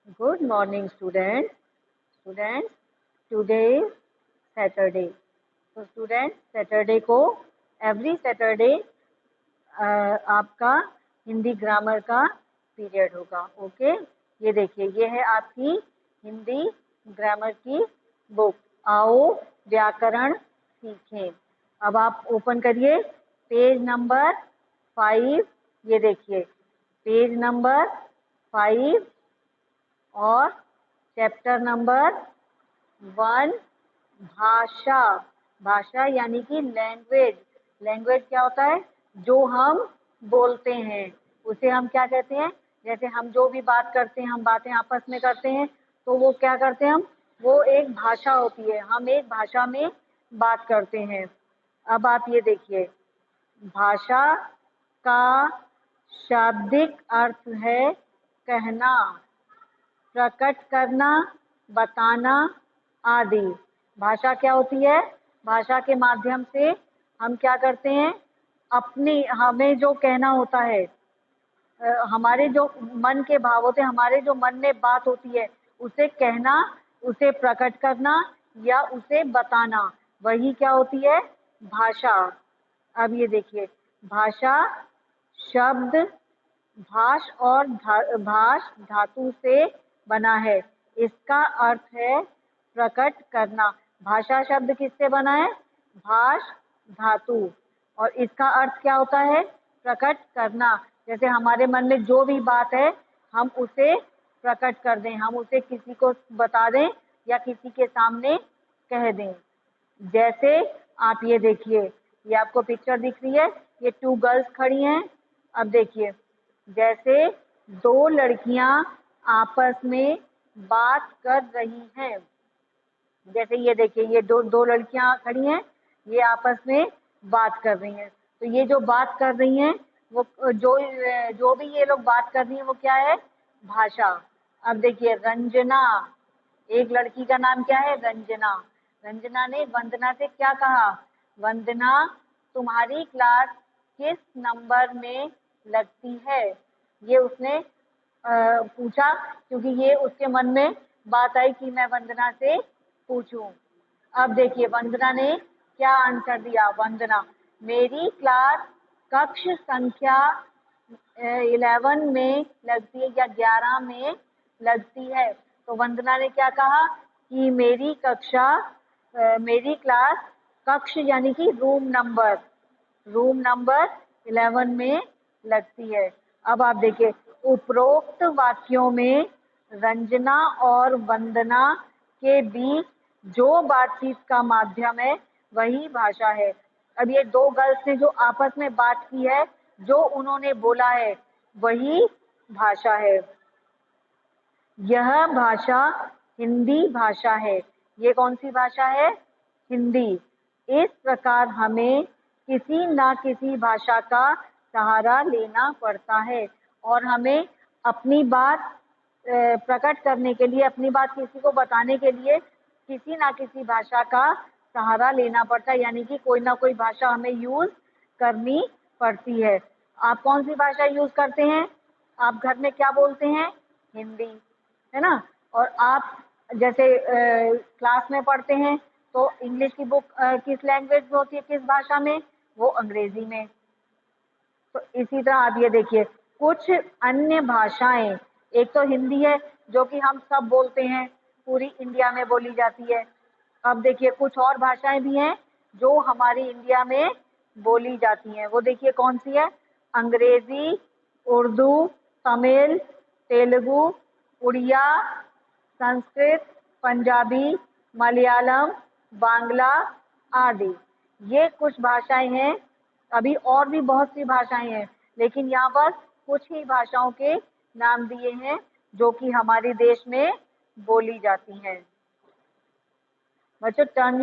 Good morning, students. Students, today is Saturday. तो student Saturday को every Saturday आपका Hindi grammar का पीरियड होगा। ओके, ये देखिए, ये है आपकी हिंदी ग्रामर की बुक। आओ व्याकरण सीखें। अब आप ओपन करिए पेज नंबर 5। ये देखिए पेज नंबर 5 और चैप्टर नंबर 1 भाषा। भाषा यानी कि लैंग्वेज। लैंग्वेज क्या होता है? जो हम बोलते हैं उसे हम क्या कहते हैं? जैसे हम जो भी बात करते हैं, हम बातें आपस में करते हैं, तो वो क्या करते हैं हम? वो एक भाषा होती है, हम एक भाषा में बात करते हैं। अब आप ये देखिए, भाषा का शाब्दिक अर्थ है कहना, प्रकट करना, बताना आदि। भाषा क्या होती है? भाषा के माध्यम से हम क्या करते हैं? हमें जो कहना होता है, हमारे जो मन के भाव होते हैं, हमारे जो मन में बात होती है, उसे कहना, उसे प्रकट करना या उसे बताना, वही क्या होती है? भाषा। अब ये देखिए, भाषा शब्द भाष और भाष धातु से बना है। इसका अर्थ है प्रकट करना। भाषा शब्द किससे बना है? भाष धातु। और इसका अर्थ क्या होता है? प्रकट करना। जैसे हमारे मन में जो भी बात है, हम उसे प्रकट कर दें, हम उसे किसी को बता दें या किसी के सामने कह दें। जैसे आप ये देखिए, ये आपको पिक्चर दिख रही है, ये 2 गर्ल्स खड़ी हैं। अब देखिए, जैसे 2 लड़कियां आपस में बात कर रही हैं। जैसे ये देखिए, ये दो लड़कियां खड़ी हैं, ये आपस में बात कर रही हैं। तो ये जो बात कर रही हैं, वो जो भी ये लोग बात कर रही हैं, वो क्या है? भाषा। अब देखिए, रंजना, एक लड़की का नाम क्या है? रंजना। रंजना ने वंदना से क्या कहा? वंदना, तुम्हारी क्लास किस नंबर में लगती है? ये उसने पूछा, क्योंकि ये उसके मन में बात आई कि मैं वंदना से पूछूं। अब देखिए, वंदना ने क्या आंसर दिया? वंदना, मेरी क्लास कक्ष संख्या 11 में लगती है या 11 में लगती है। तो वंदना ने क्या कहा कि मेरी क्लास कक्ष यानी कि रूम नंबर 11 में लगती है। अब आप देखिए, उपरोक्त वाक्यों में रंजना और वंदना के बीच जो बातचीत का माध्यम है, वही भाषा है। अब ये 2 गर्ल्स ने जो आपस में बात की है, जो उन्होंने बोला है, वही भाषा है। यह भाषा हिंदी भाषा है। ये कौन सी भाषा है? हिंदी। इस प्रकार हमें किसी न किसी भाषा का सहारा लेना पड़ता है और हमें अपनी बात प्रकट करने के लिए, अपनी बात किसी को बताने के लिए किसी ना किसी भाषा का सहारा लेना पड़ता है, यानी कि कोई ना कोई भाषा हमें यूज करनी पड़ती है। आप कौन सी भाषा यूज करते हैं? आप घर में क्या बोलते हैं? हिंदी, है ना। और आप जैसे क्लास में पढ़ते हैं, तो इंग्लिश की बुक किस लैंग्वेज में होती है, किस भाषा में? वो अंग्रेजी में। तो इसी तरह आप ये देखिए, कुछ अन्य भाषाएं, एक तो हिंदी है जो कि हम सब बोलते हैं, पूरी इंडिया में बोली जाती है। अब देखिए, कुछ और भाषाएं भी हैं जो हमारी इंडिया में बोली जाती हैं। वो देखिए कौन सी है? अंग्रेजी, उर्दू, तमिल, तेलुगु, उड़िया, संस्कृत, पंजाबी, मलयालम, बांग्ला आदि। ये कुछ भाषाएं हैं। अभी और भी बहुत सी भाषाएं हैं, लेकिन यहाँ पर कुछ ही भाषाओं के नाम दिए हैं जो कि हमारे देश में बोली जाती हैं। बच्चों, टर्न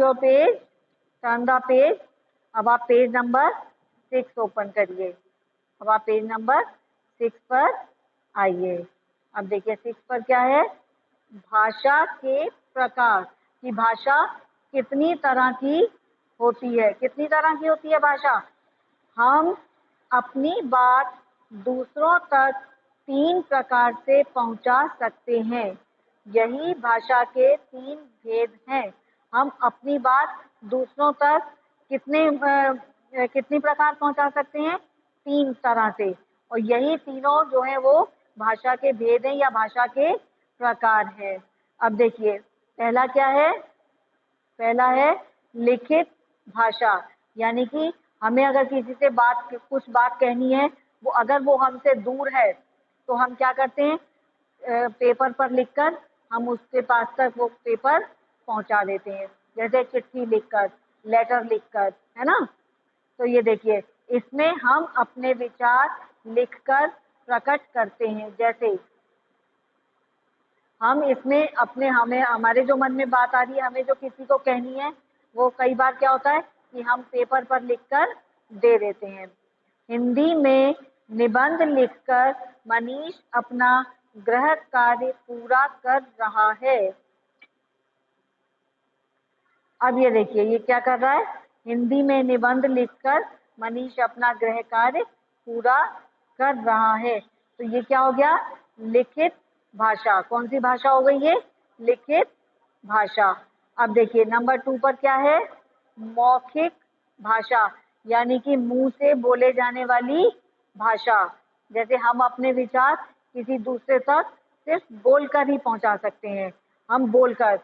द पेज। अब आप पेज नंबर 6 ओपन करिए। अब आप पेज नंबर 6 पर आइए। अब देखिए 6 पर क्या है? भाषा के प्रकार। कि भाषा कितनी तरह की होती है। कितनी तरह की होती है भाषा? हम अपनी बात दूसरों तक तीन प्रकार से पहुंचा सकते हैं। यही भाषा के तीन भेद हैं। हम अपनी बात दूसरों तक कितनी प्रकार पहुंचा सकते हैं? तीन तरह से। और यही तीनों जो है वो भाषा के भेद हैं या भाषा के प्रकार हैं। अब देखिए पहला क्या है? पहला है लिखित भाषा, यानी कि हमें अगर किसी से कुछ बात कहनी है, अगर वो हमसे दूर है तो हम क्या करते हैं? पेपर पर लिखकर हम उसके पास तक वो पेपर पहुंचा देते हैं, जैसे चिट्ठी लिखकर, लेटर लिखकर, है ना। तो ये देखिए इसमें हम अपने विचार लिखकर प्रकट करते हैं। जैसे हम इसमें हमारे जो मन में बात आ रही है, हमें जो किसी को कहनी है, वो कई बार क्या होता है कि हम पेपर पर लिखकर दे देते हैं। हिंदी में निबंध लिखकर मनीष अपना गृह कार्य पूरा कर रहा है। अब ये देखिए ये क्या कर रहा है? हिंदी में निबंध लिखकर मनीष अपना गृह कार्य पूरा कर रहा है। तो ये क्या हो गया? लिखित भाषा। कौन सी भाषा हो गई ये? लिखित भाषा। अब देखिए नंबर 2 पर क्या है? मौखिक भाषा, यानी कि मुंह से बोले जाने वाली भाषा। जैसे हम अपने विचार किसी दूसरे तक सिर्फ बोलकर ही पहुंचा सकते हैं। हम बोलकर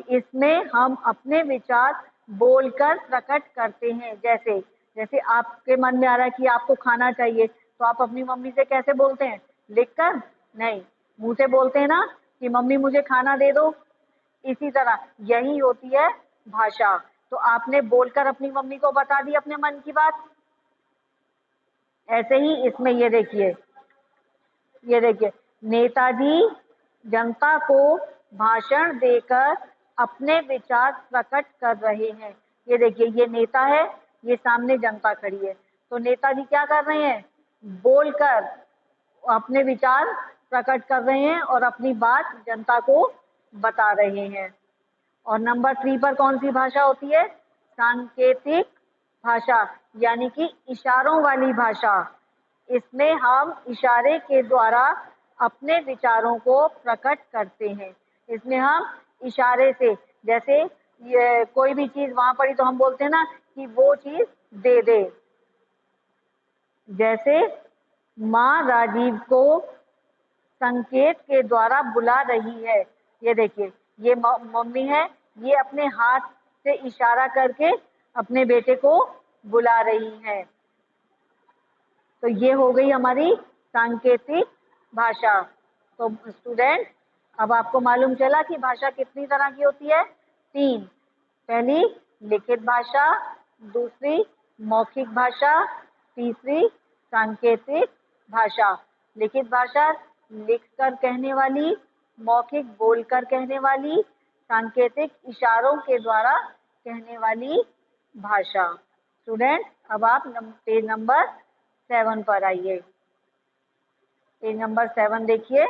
इसमें हम अपने विचार बोलकर प्रकट करते हैं। जैसे आपके मन में आ रहा है कि आपको खाना चाहिए, तो आप अपनी मम्मी से कैसे बोलते हैं? लिखकर नहीं, मुंह से बोलते हैं ना कि मम्मी मुझे खाना दे दो। इसी तरह यही होती है भाषा। तो आपने बोलकर अपनी मम्मी को बता दी अपने मन की बात। ऐसे ही इसमें ये देखिए नेताजी जनता को भाषण देकर अपने विचार प्रकट कर रहे हैं। ये देखिए ये नेता है, ये सामने जनता खड़ी है। तो नेताजी क्या कर रहे हैं? बोलकर अपने विचार प्रकट कर रहे हैं और अपनी बात जनता को बता रहे हैं। और नंबर 3 पर कौन सी भाषा होती है? सांकेतिक भाषा, यानी कि इशारों वाली भाषा। इसमें हम इशारे के द्वारा अपने विचारों को प्रकट करते हैं। इसमें हम इशारे से, जैसे ये कोई भी चीज वहां पड़ी तो हम बोलते हैं ना कि वो चीज दे दे। जैसे माँ राजीव को संकेत के द्वारा बुला रही है। ये देखिए ये मम्मी है, ये अपने हाथ से इशारा करके अपने बेटे को बुला रही है। तो ये हो गई हमारी सांकेतिक भाषा। तो स्टूडेंट अब आपको मालूम चला कि भाषा कितनी तरह की होती है? 3। पहली लिखित भाषा, दूसरी मौखिक भाषा, तीसरी सांकेतिक भाषा। लिखित भाषा लिखकर कहने वाली, मौखिक बोलकर कहने वाली, सांकेतिक इशारों के द्वारा कहने वाली भाषा। स्टूडेंट अब आप पेज नंबर 7 पर आइए। पेज नंबर 7 देखिए।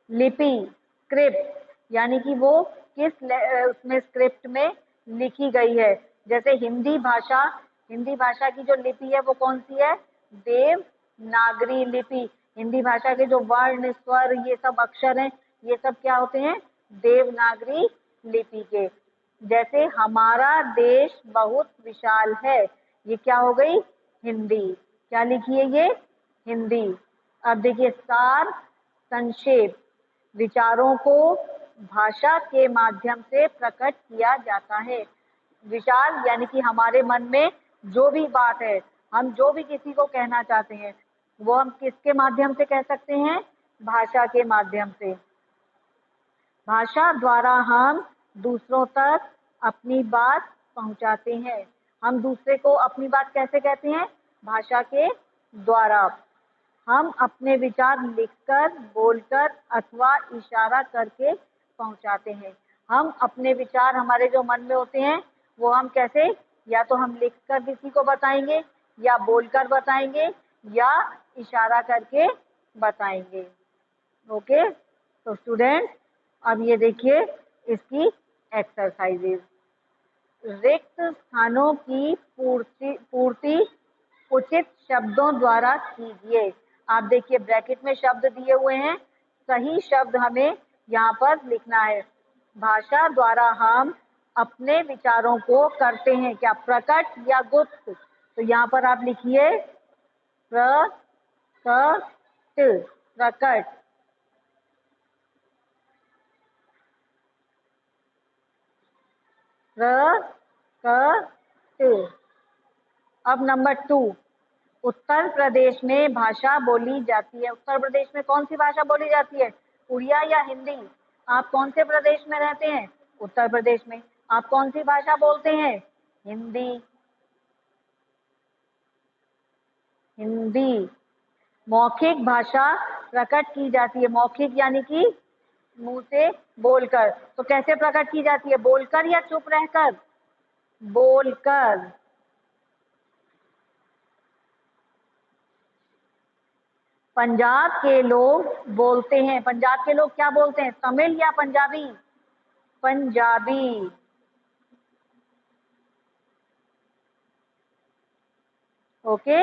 लिपि, स्क्रिप्ट, यानी कि वो किस उसमें स्क्रिप्ट में लिखी गई है। जैसे हिंदी भाषा की जो लिपि है वो कौन सी है? देवनागरी लिपि। हिंदी भाषा के जो वर्ण, स्वर, ये सब अक्षर हैं, ये सब क्या होते हैं? देवनागरी लिपि के। जैसे हमारा देश बहुत विशाल है, ये क्या हो गई? हिंदी। क्या लिखी है ये? हिंदी। अब देखिए सार, संक्षेप, विचारों को भाषा के माध्यम से प्रकट किया जाता है। विचार यानी कि हमारे मन में जो भी बात है, हम जो भी किसी को कहना चाहते हैं, वो हम किसके माध्यम से कह सकते हैं? भाषा के माध्यम से। भाषा द्वारा हम दूसरों तक अपनी बात पहुंचाते हैं। हम दूसरे को अपनी बात कैसे कहते हैं? भाषा के द्वारा। हम अपने विचार लिखकर, बोलकर अथवा इशारा करके पहुंचाते हैं। हम अपने विचार हमारे जो मन में होते हैं वो हम कैसे? या तो हम लिखकर किसी को बताएंगे, या बोलकर बताएंगे, या इशारा करके बताएंगे। ओके, तो स्टूडेंट अब ये देखिए इसकी एक्सरसाइजेज। रिक्त स्थानों की पूर्ति उचित शब्दों द्वारा कीजिए। आप देखिए ब्रैकेट में शब्द दिए हुए हैं, सही शब्द हमें यहाँ पर लिखना है। भाषा द्वारा हम अपने विचारों को करते हैं क्या, प्रकट या गुप्त? तो यहाँ पर आप लिखिए प्रकट, प्रकट। प्रकट। अब नंबर 2, उत्तर प्रदेश में भाषा बोली जाती है। उत्तर प्रदेश में कौन सी भाषा बोली जाती है, उड़िया या हिंदी? आप कौन से प्रदेश में रहते हैं, उत्तर प्रदेश में। आप कौन सी भाषा बोलते हैं, हिंदी। हिंदी। मौखिक भाषा प्रकट की जाती है, मौखिक यानी कि मुंह से बोलकर। तो कैसे प्रकट की जाती है, बोलकर या चुप रहकर? बोलकर। पंजाब के लोग बोलते हैं, पंजाब के लोग क्या बोलते हैं, तमिल या पंजाबी? पंजाबी। ओके।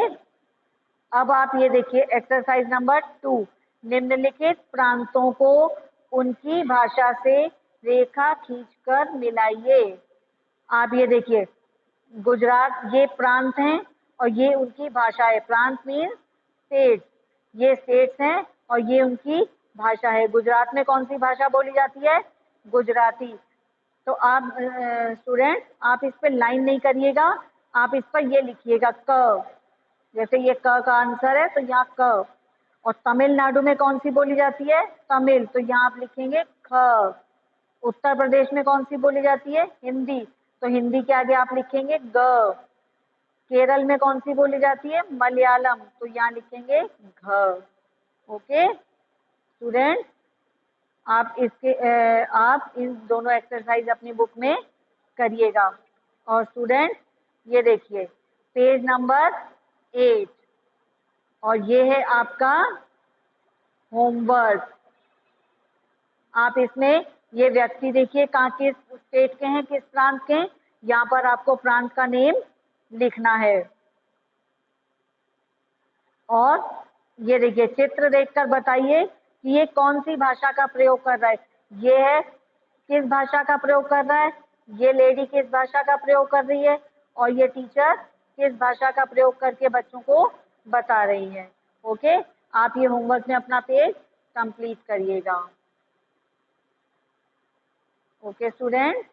अब आप ये देखिए एक्सरसाइज नंबर 2, निम्नलिखित प्रांतों को उनकी भाषा से रेखा खींचकर मिलाइए। आप ये देखिए गुजरात, ये प्रांत हैं और ये उनकी भाषा है। प्रांत मीन्स स्टेट, ये स्टेट्स हैं और ये उनकी भाषा है। गुजरात में कौन सी भाषा बोली जाती है, गुजराती। तो आप स्टूडेंट आप इस पर लाइन नहीं करिएगा, आप इस पर ये लिखिएगा क। जैसे ये क का आंसर है तो यहाँ क। और तमिलनाडु में कौन सी बोली जाती है, तमिल, तो यहाँ आप लिखेंगे ख। उत्तर प्रदेश में कौन सी बोली जाती है, हिंदी, तो हिंदी के आगे आप लिखेंगे ग। केरल में कौन सी बोली जाती है, मलयालम, तो यहाँ लिखेंगे घ। ओके स्टूडेंट, आप इन दोनों एक्सरसाइज अपनी बुक में करिएगा। और स्टूडेंट ये देखिए पेज नंबर 8 और ये है आपका होमवर्क। आप इसमें ये व्यक्ति देखिए कहाँ, किस स्टेट के हैं, किस प्रांत के हैं, यहाँ पर आपको प्रांत का नेम लिखना है। और ये देखिए चित्र देखकर बताइए कि ये कौन सी भाषा का प्रयोग कर रहा है। ये है किस भाषा का प्रयोग कर रहा है, ये लेडी किस भाषा का प्रयोग कर रही है और ये टीचर किस भाषा का प्रयोग करके बच्चों को बता रही है। ओके, आप ये होमवर्क में अपना पेज कंप्लीट करिएगा। Okay student.